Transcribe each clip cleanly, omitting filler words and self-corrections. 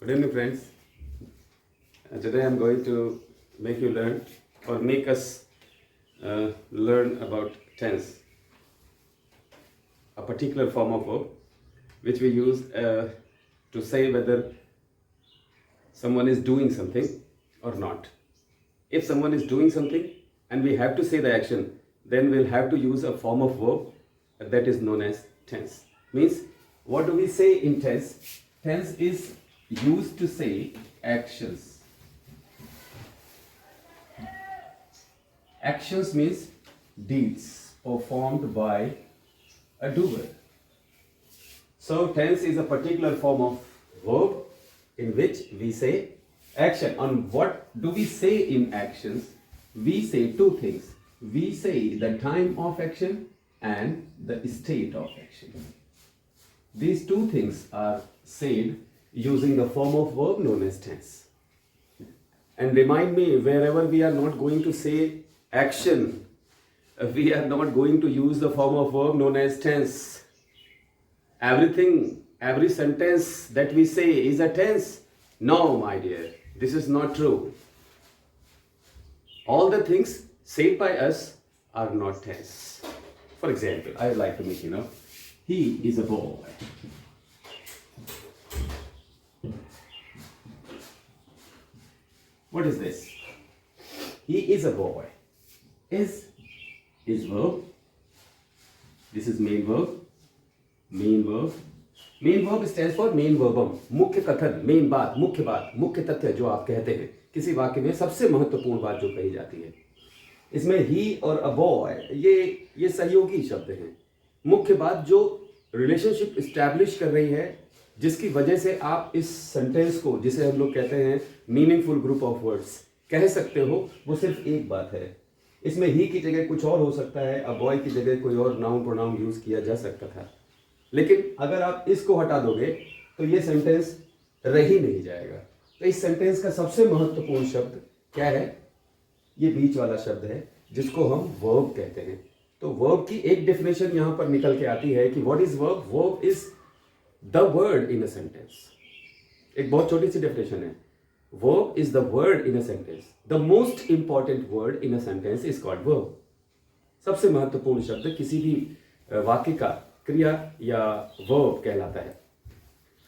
Good evening, friends. Today I'm going to make you learn or make us learn about tense, a particular form of verb which we use to say whether someone is doing something or not. If someone is doing something and we have to say the action, then we'll have to use a form of verb that is known as tense. Means, what do we say in tense? Tense is used to say actions. Actions means deeds performed by a doer. So tense is a particular form of verb in which we say action. And what do we say in actions? We say two things. We say the time of action and the state of action. These two things are said using the form of verb known as tense. And remind me, wherever we are not going to say action, we are not going to use the form of verb known as tense. Everything, every sentence that we say is a tense. No, my dear, this is not true. All the things said by us are not tense. For example, I would like to make you know, he is a boy. What is this? He is a boy. Is verb. This is main verb. Main verb. Main verb stands for main वर्बम, मुख्य कथन, main बात, मुख्य तथ्य जो आप कहते हैं किसी वाक्य में सबसे महत्वपूर्ण बात जो कही जाती है. इसमें ही और अ बॉय ये सहयोगी शब्द हैं. मुख्य बात जो रिलेशनशिप इस्टेब्लिश कर रही है, जिसकी वजह से आप इस सेंटेंस को, जिसे हम लोग कहते हैं मीनिंगफुल ग्रुप ऑफ वर्ड्स, कह सकते हो, वो सिर्फ एक बात है. इसमें ही की जगह कुछ और हो सकता है, अ बॉय की जगह कोई और नाउन प्रोनाउन यूज किया जा सकता था. लेकिन अगर आप इसको हटा दोगे तो ये सेंटेंस रह ही नहीं जाएगा. तो इस सेंटेंस का सबसे महत्वपूर्ण शब्द क्या है? ये बीच वाला शब्द है जिसको हम वर्ब कहते हैं. तो वर्ब की एक डेफिनेशन यहां पर निकल के आती है कि what is verb? Verb is the word in a sentence. एक बहुत छोटी सी डेफिनेशन है. Verb is the word in a sentence. The most important word in a sentence is called verb. सबसे महत्वपूर्ण शब्द किसी भी वाक्य का क्रिया या वर्ब कहलाता है.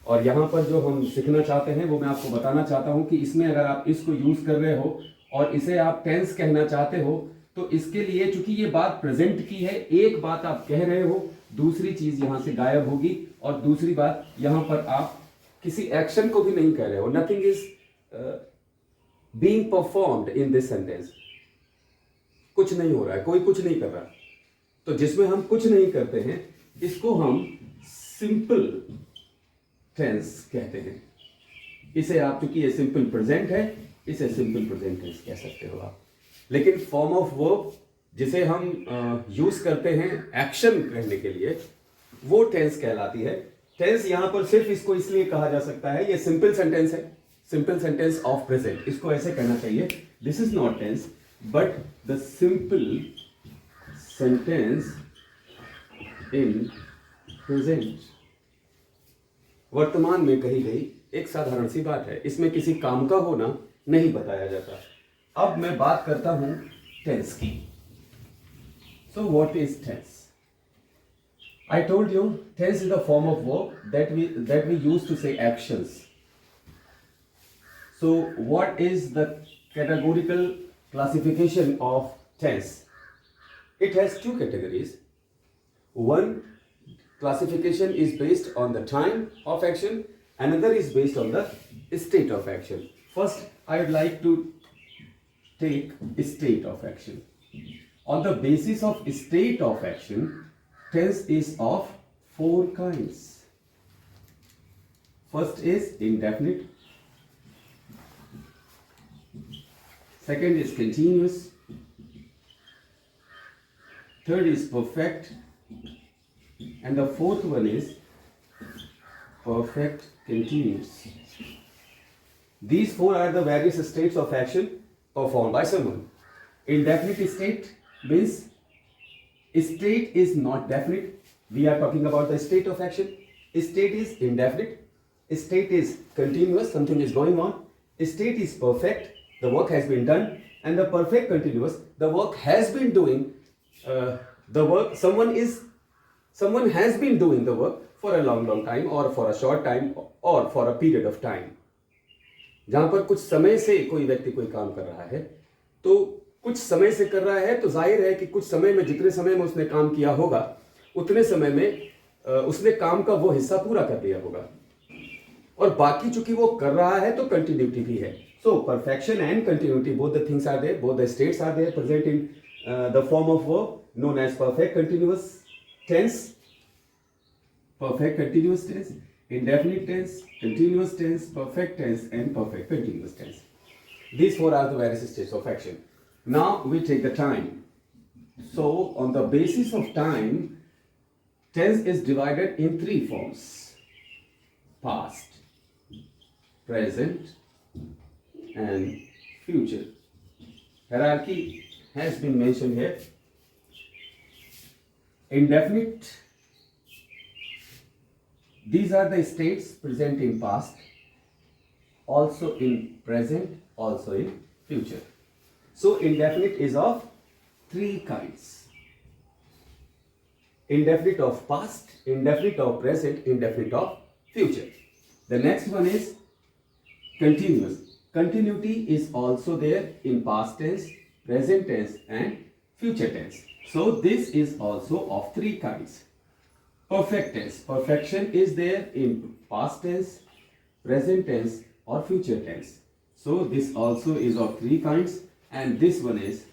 और यहाँ पर जो हम सीखना चाहते हैं वो मैं आपको बताना चाहता हूँ कि इसमें अगर आप इसको यूज कर रहे हो और इसे आप टेंस कहना चाहते हो, तो इसके लिए चूंकि ये बात प्रेजेंट की है, एक बात आप कह रहे हो, दूसरी चीज यहाँ से गायब होगी. और दूसरी बात, यहाँ पर आप किसी एक्शन को भी नहीं कह रहे हो. Nothing is being performed in this sentence. कुछ नहीं हो रहा है, कोई कुछ नहीं कर रहा. तो जिसमें हम कुछ नहीं करते हैं इसको हम सिंपल टेंस कहते हैं. इसे आप, चूंकि ये सिंपल प्रेजेंट है, इसे सिंपल प्रेजेंट टेंस कह सकते हो आप. लेकिन फॉर्म ऑफ वर्ब जिसे हम यूज करते हैं एक्शन करने के लिए, वो टेंस कहलाती है. टेंस यहां पर सिर्फ इसको इसलिए कहा जा सकता है, ये सिंपल सेंटेंस है, सिंपल सेंटेंस ऑफ प्रेजेंट. इसको ऐसे कहना चाहिए, this is not tense but the simple sentence in present. वर्तमान में कही गई एक साधारण सी बात है. इसमें किसी काम का होना नहीं बताया जाता. अब मैं बात करता हूं टेंस की. So what is tense? I told you tense is the form of verb that we use to say actions. So what is the categorical classification of tense? It has two categories. One classification is based on the time of action, another is based on the state of action. First, I would like to take state of action. On the basis of state of action, tense is of four kinds. First is indefinite. Second is continuous. Third is perfect, and the fourth one is perfect continuous. These four are the various states of action performed by someone. Indefinite state means state is not definite. We are talking about the state of action. State is indefinite. State is continuous, something is going on. State is perfect, the work has been done. And the perfect continuous, the work has been doing. The work, someone has been doing the work for a long time, or for a short time, or for a period of time. जहाँ पर कुछ समय से कोई व्यक्ति कोई काम कर रहा है, तो कुछ समय से कर रहा है, तो जाहिर है कि कुछ समय में, जितने समय में उसने काम किया होगा, उतने समय में उसने काम का वो हिस्सा पूरा कर लिया होगा, और बाकी चूंकि वो कर रहा है तो कंटिन्यूटी भी है. So perfection and continuity, both the things are there, both the states are there, present in the form of verb known as perfect continuous tense, perfect continuous tense, indefinite tense, continuous tense, perfect tense, and perfect continuous tense. These four are the various states of action. Now we take the time. So on the basis of time, tense is divided in three forms: past, present, and future. Hierarchy has been mentioned here. Indefinite, these are the states present in past, also in present, also in future. So indefinite is of three kinds: indefinite of past, indefinite of present, indefinite of future. The next one is continuous. Continuity is also there in past tense, present tense, and future tense. So this is also of three kinds. Perfect tense. Perfection is there in past tense, present tense, or future tense. So this also is of three kinds, and this one is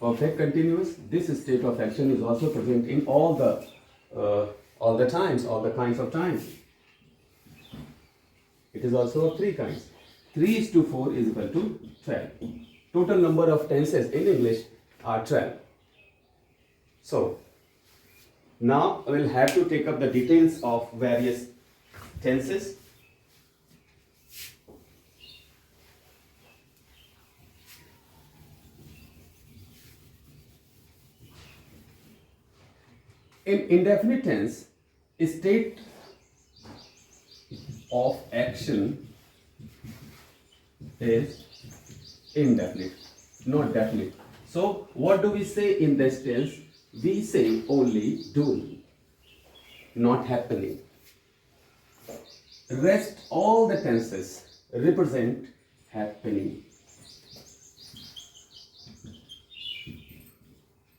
perfect continuous. This state of action is also present in all the times, all the kinds of times. It is also of three kinds. 3:4 is equal to 12. Total number of tenses in English are 12. So now I will have to take up the details of various tenses. In indefinite tense, state of action is indefinite, not definite. So what do we say in this tense? We say only doing, not happening. Rest all the tenses represent happening,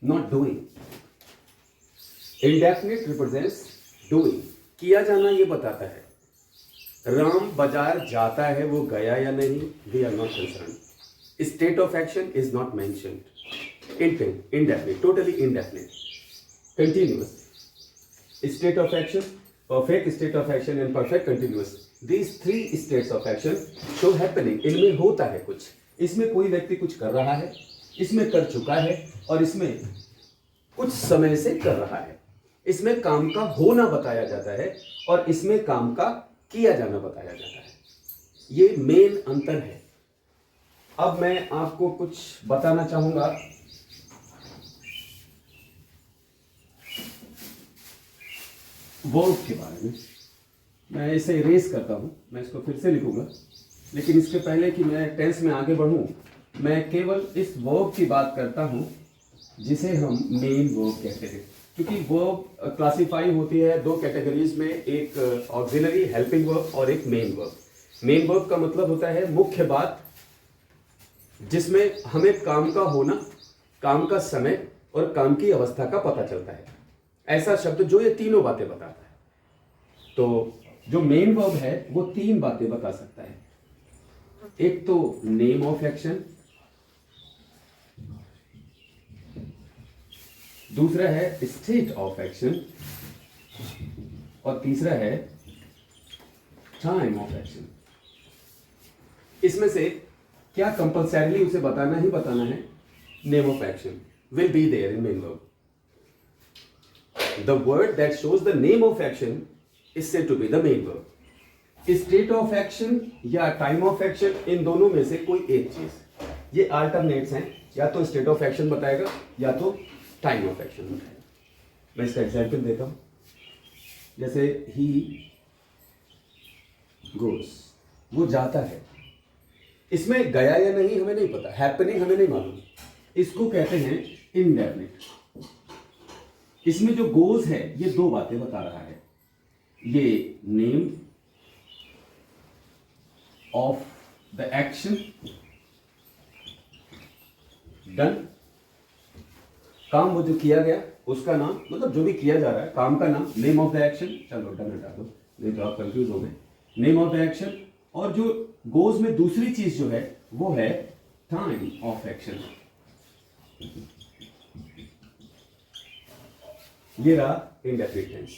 not doing. Indefinite represents doing. किया जाना ये बताता है. राम बाजार जाता है, वो गया या नहीं, we are not concerned. State of action is not mentioned. Indefinite, totally indefinite. Continuous. State of action, perfect state of action, and perfect continuous. These three states of action show happening. इनमें होता है कुछ. इसमें कोई व्यक्ति कुछ कर रहा है, इसमें कर चुका है, और इसमें कुछ समय से कर रहा है. इसमें काम का होना बताया जाता है, और इसमें काम का किया जाना बताया जाता है. ये मेन अंतर है. अब मैं आपको कुछ बताना चाहूंगा. वर्ब के बारे में. मैं इसे इरेज करता हूं, मैं इसको फिर से लिखूंगा, लेकिन इसके पहले कि मैं टेंस में आगे बढ़ूं, मैं केवल इस वर्ब की बात करता हूं जिसे हम मेन वर्ब कहते हैं. क्योंकि वर्ब क्लासिफाई होती है दो कैटेगरीज में, एक ऑक्सिलरी हेल्पिंग वर्ब और एक मेन वर्ब. मेन वर्ब का मतलब होता है मुख्य बात, जिसमें हमें काम का होना, काम का समय और काम की अवस्था का पता चलता है. ऐसा शब्द जो ये तीनों बातें बताता है. तो जो मेन वर्ब है वो तीन बातें बता सकता है. एक तो नेम ऑफ एक्शन, दूसरा है स्टेट ऑफ एक्शन, और तीसरा है टाइम ऑफ एक्शन. इसमें से क्या कंपल्सरीली उसे बताना ही बताना है? Name of action will be there in main verb. The word that shows the name of action is said to be the main verb. State of action या time of action, इन दोनों में से कोई एक चीज, ये अल्टरनेट्स हैं, या तो स्टेट ऑफ एक्शन बताएगा या तो टाइम ऑफ एक्शन बताएगा. मैं इसका एग्जाम्पल देता हूं. जैसे ही गोज, वो जाता है। इसमें गया या नहीं हमें नहीं पता, हैपनिंग हमें नहीं मालूम, इसको कहते हैं इंडेफिनिट। इसमें जो गोज है ये दो बातें बता रहा है, ये name of the action done, काम वो जो किया गया उसका नाम, मतलब जो भी किया जा रहा है काम का नाम, नेम ऑफ द एक्शन, चलो डन हटा दो नहीं तो आप कंफ्यूज हो गए, नेम ऑफ द एक्शन। और जो गोज में दूसरी चीज जो है वो है टाइम ऑफ एक्शन। ये रहा इंडेफिनिट टेंस।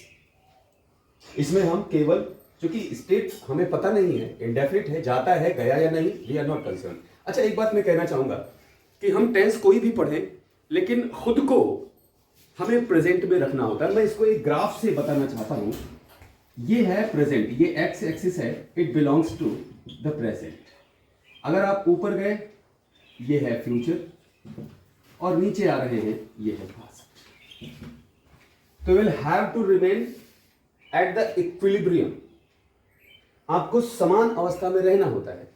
इसमें हम केवल, क्योंकि स्टेट हमें पता नहीं है, इंडेफिनिट है, जाता है, गया या नहीं, वी आर नॉट कंसर्न। अच्छा एक बात मैं कहना चाहूंगा कि हम टेंस कोई भी पढ़ें लेकिन खुद को हमें प्रेजेंट में रखना होता है। मैं इसको एक ग्राफ से बताना चाहता हूं। ये है प्रेजेंट, ये एक्स एक्सिस है, it belongs to the present. अगर आप ऊपर गए ये है फ्यूचर और नीचे आ रहे हैं ये है पास्ट। तो will have to remain at the equilibrium. आपको समान अवस्था में रहना होता है,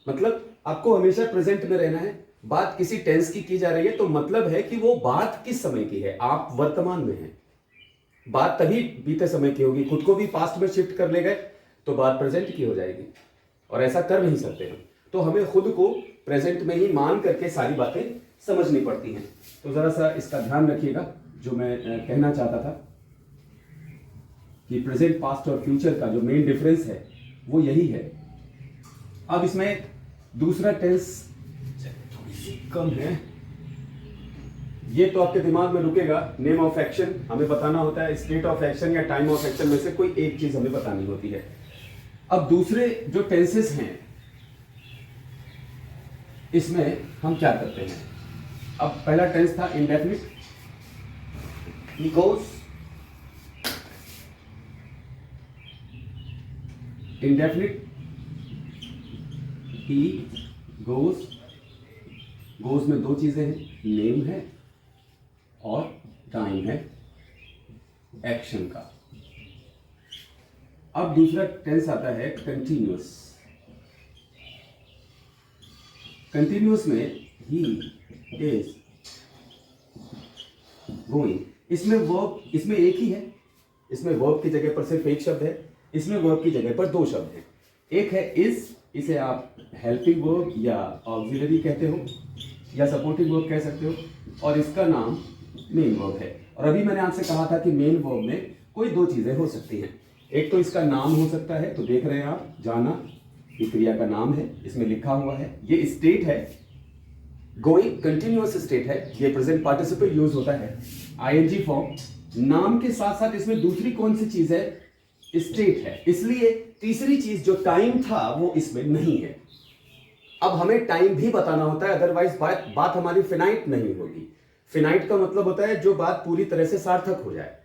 मतलब आपको हमेशा प्रेजेंट में रहना है। बात किसी टेंस की जा रही है तो मतलब है कि वो बात किस समय की है, आप वर्तमान में हैं। बात तभी बीते समय की होगी, खुद को भी पास्ट में शिफ्ट कर ले गए तो बात प्रेजेंट की हो जाएगी, और ऐसा कर नहीं सकते हम। तो हमें खुद को प्रेजेंट में ही मान करके सारी बातें समझनी पड़ती हैं। तो जरा सा इसका ध्यान रखिएगा, जो मैं कहना चाहता था कि प्रेजेंट, पास्ट और फ्यूचर का जो मेन डिफरेंस है वो यही है। अब इसमें दूसरा टेंस थोड़ी सी कम है, ये तो आपके दिमाग में रुकेगा। नेम ऑफ एक्शन हमें बताना होता है, स्टेट ऑफ एक्शन या टाइम ऑफ एक्शन में से कोई एक चीज हमें बतानी होती है। अब दूसरे जो टेंसेस हैं इसमें हम क्या करते हैं। अब पहला टेंस था indefinite, he goes, indefinite he goes. Goes में दो चीजें हैं, नेम है और टाइम है एक्शन का। अब दूसरा टेंस आता है कंटिन्यूअस। कंटिन्यूअस में ही इज गोइंग। इसमें वर्ब, इसमें एक ही है, इसमें वर्ब की जगह पर सिर्फ एक शब्द है, इसमें वर्ब की जगह पर दो शब्द हैं। एक है इज, इसे आप हेल्पिंग वर्ब या ऑक्सिलरी कहते हो या सपोर्टिंग वर्ब कह सकते हो, और इसका नाम मेन वर्ब है। और अभी मैंने आपसे कहा था कि मेन वर्ब में कोई दो चीजें हो सकती हैं, एक तो इसका नाम हो सकता है, तो देख रहे हैं आप, जाना, ये क्रिया का नाम है, इसमें लिखा हुआ है, ये स्टेट है, गोइंग कंटिन्यूअस स्टेट है, ये प्रेजेंट पार्टिसिपल यूज होता है, आईएनजी फॉर्म। नाम के साथ साथ इसमें दूसरी कौन सी चीज है, स्टेट है, इसलिए तीसरी चीज जो टाइम था वो इसमें नहीं है। अब हमें टाइम भी बताना होता है, अदरवाइज बात हमारी फिनाइट नहीं होगी। फिनाइट का मतलब होता है जो बात पूरी तरह से सार्थक हो जाए।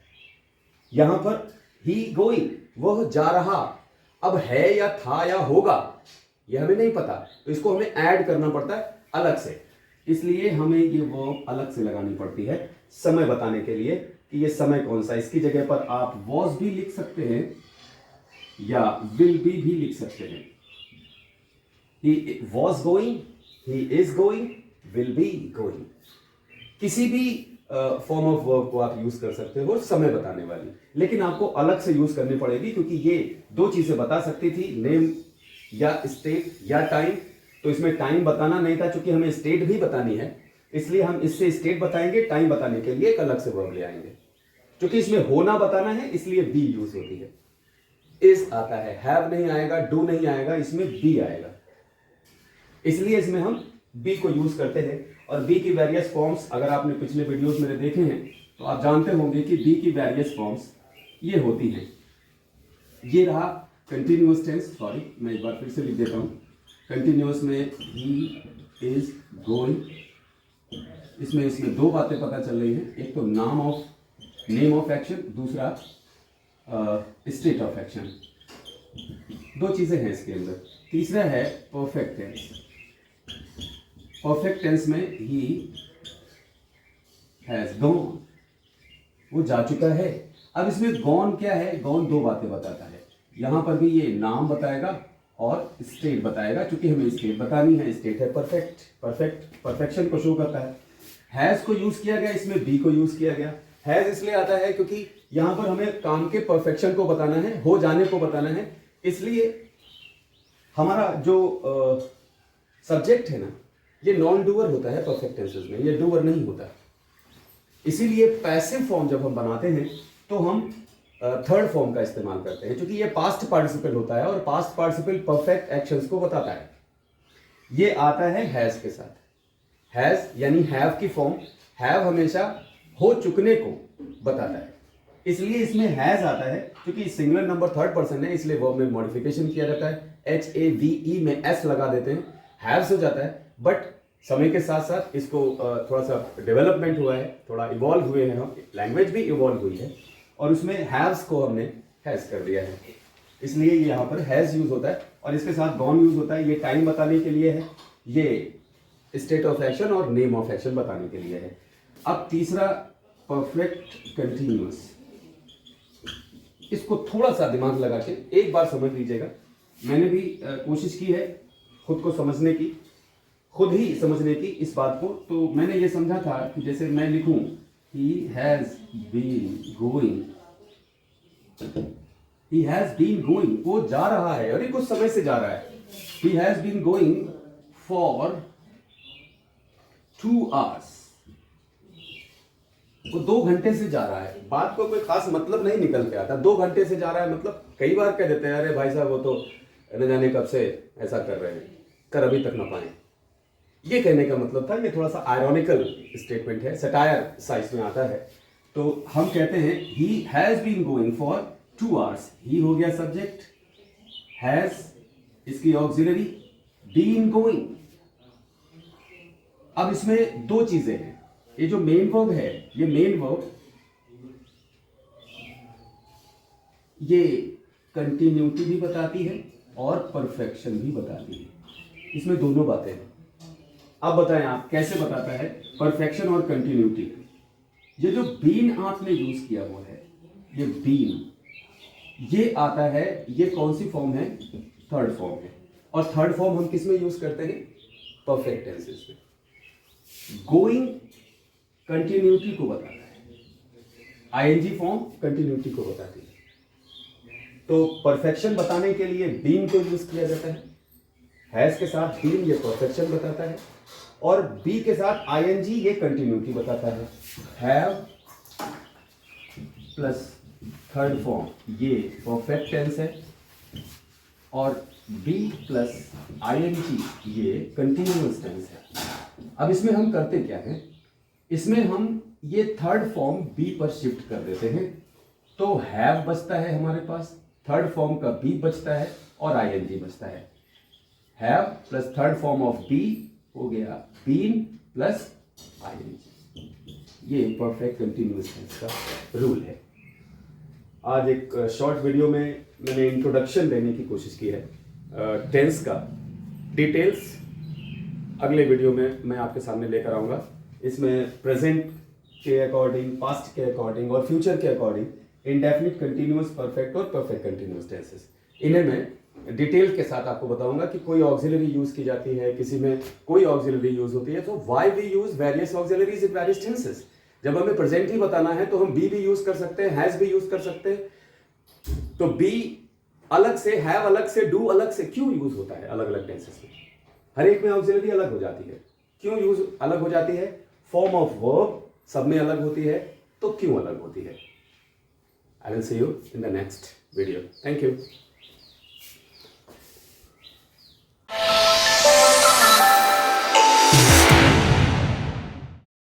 यहां पर ही गोइंग, वह जा रहा, अब है या था या होगा यह हमें नहीं पता, तो इसको हमें ऐड करना पड़ता है अलग से, इसलिए हमें ये वर्ब अलग से लगानी पड़ती है समय बताने के लिए कि ये समय कौन सा। इसकी जगह पर आप वॉज भी लिख सकते हैं या विल बी भी लिख सकते हैं। He was going, he is going, will be going, किसी भी फॉर्म ऑफ वर्ब को आप यूज कर सकते हो समय बताने वाली, लेकिन आपको अलग से यूज करनी पड़ेगी क्योंकि ये दो चीजें बता सकती थी, नेम या स्टेट या टाइम। तो इसमें टाइम बताना नहीं था, चूंकि हमें स्टेट भी बतानी है, इसलिए हम इससे स्टेट बताएंगे, टाइम बताने के लिए एक अलग से वर्ब ले आएंगे। क्योंकि इसमें होना बताना है इसलिए बी यूज होती है। इज आता है, हैव नहीं आएगा, डू नहीं आएगा, इसमें बी आएगा, इसलिए इसमें हम बी को यूज करते हैं। और बी की वेरियस फॉर्म्स अगर आपने पिछले वीडियोस मेरे देखे हैं तो आप जानते होंगे कि बी की वेरियस फॉर्म्स ये होती हैं। ये रहा कंटिन्यूअस टेंस, सॉरी मैं एक बार फिर से लिख देता हूं। कंटिन्यूअस में ही इज गोइंग, इसमें दो बातें पता चल रही हैं, एक तो नेम ऑफ एक्शन, दूसरा स्टेट ऑफ एक्शन, दो चीजें हैं इसके अंदर। तीसरा है परफेक्ट टेंस। परफेक्ट टेंस में ही हैज गॉन, वो जा चुका है। अब इसमें गॉन क्या है, गॉन दो बातें बताता है। यहाँ पर भी ये नाम बताएगा और स्टेट बताएगा, क्योंकि हमें स्टेट बतानी है। स्टेट है परफेक्ट, परफेक्शन को शो करता है। हैज को यूज किया गया, इसमें बी को यूज किया गया। हैज इसलिए आता है क्योंकि यहाँ पर हमें काम के परफेक्शन को बताना है, हो जाने को बताना है। इसलिए हमारा जो सब्जेक्ट है ना, ये नॉन डूअर होता है परफेक्ट टेंसेस में, ये डूअर नहीं होता। इसीलिए पैसिव फॉर्म जब हम बनाते हैं तो हम थर्ड फॉर्म का इस्तेमाल करते हैं, क्योंकि ये पास्ट पार्टिसिपल होता है और पास्ट पार्टिसिपल परफेक्ट एक्शंस को बताता है। ये आता है हैज के साथ। हैज यानी हैव की फॉर्म, हैव हमेशा हो चुकने को बताता है, इसलिए इसमें हैज आता है। क्योंकि सिंगुलर नंबर थर्ड पर्सन है, इसलिए वर्ब में मॉडिफिकेशन किया जाता है, HAVE में S लगा देते हैं, हैव्स हो जाता है। बट समय के साथ साथ इसको थोड़ा सा डेवलपमेंट हुआ है, थोड़ा इवॉल्व हुए हैं हम, लैंग्वेज भी इवॉल्व हुई है और उसमें हैव्स को हमने हैज कर दिया है, इसलिए ये यहाँ पर हैज यूज होता है और इसके साथ गॉन यूज होता है। ये टाइम बताने के लिए है, ये स्टेट ऑफ एक्शन और नेम ऑफ एक्शन बताने के लिए है। अब तीसरा परफेक्ट कंटिन्यूअस, इसको थोड़ा सा दिमाग लगा के एक बार समझ लीजिएगा। मैंने भी कोशिश की है खुद को समझने की, खुद ही समझने की इस बात को। तो मैंने ये समझा था कि जैसे मैं लिखूं he has been going, वो जा रहा है, अरे कुछ समय से जा रहा है। he has been going for 2 hours, वो 2 घंटे से जा रहा है। बात को कोई खास मतलब नहीं निकल के आता। 2 घंटे से जा रहा है मतलब कई बार कह देते हैं अरे भाई साहब वो तो न जाने कब से ऐसा कर रहे हैं, कर अभी तक ना पाए। ये कहने का मतलब था, ये थोड़ा सा आयरॉनिकल स्टेटमेंट है, सटायर साइज में आता है। तो हम कहते हैं he has been going for 2 hours। he हो गया सब्जेक्ट, has इसकी ऑक्सिलरी, been going। अब इसमें 2 चीजें हैं। ये जो मेन वर्ब है, ये मेन वर्ब ये कंटिन्यूटी भी बताती है और परफेक्शन भी बताती है। इसमें दोनों बातें हैं। अब बताएं आप कैसे बताता है परफेक्शन और कंटिन्यूटी। ये जो बीन आपने यूज किया हुआ है, ये बीन, ये आता है, ये कौन सी फॉर्म है? थर्ड फॉर्म है। और थर्ड फॉर्म हम किस में यूज करते हैं? परफेक्ट टेंसेस में। गोइंग कंटिन्यूटी को बताता है, ING फॉर्म कंटिन्यूटी को बताती है। तो परफेक्शन बताने के लिए बीन को यूज किया जाता है, हैज के साथ बीन ये परफेक्शन बताता है और बी के साथ ING ये कंटिन्यूटी बताता है। हैव प्लस थर्ड फॉर्म ये परफेक्ट टेंस है और बी प्लस ING ये कंटिन्यूअस टेंस है। अब इसमें हम करते क्या है, इसमें हम ये थर्ड फॉर्म बी पर शिफ्ट कर देते हैं। तो हैव बचता है हमारे पास, थर्ड फॉर्म का बी बचता है और ING बचता है। Have plus third form of be हो गया बीन प्लस ING। ये परफेक्ट कंटिन्यूअस टेंस का रूल है। आज एक शॉर्ट वीडियो में मैंने इंट्रोडक्शन देने की कोशिश की है टेंस का। डिटेल्स अगले वीडियो में मैं आपके सामने लेकर आऊँगा। इसमें प्रेजेंट के अकॉर्डिंग, पास्ट के अकॉर्डिंग और फ्यूचर के अकॉर्डिंग इंडेफिनिट, कंटिन्यूअस, परफेक्ट और परफेक्ट कंटिन्यूअस टेंसेस, इन्हें मैं डिटेल के साथ आपको बताऊंगा कि कोई ऑक्सिलरी यूज की जाती है, किसी में कोई ऑक्सिलरी यूज होती है, तो why we use various auxiliaries in various tenses. जब हमें प्रेजेंट ही बताना है तो हम बी भी यूज कर सकते हैं, हैज भी यूज कर सकते हैं। तो बी अलग से, हैव अलग से, डू अलग से क्यों यूज होता है अलग अलग टेंसेस में? हर एक में ऑक्सिलरी अलग हो जाती है। क्यों यूज अलग हो जाती है? फॉर्म ऑफ वर्ब सब में अलग होती है, तो क्यों अलग होती है? I will see you in the next video. Thank you.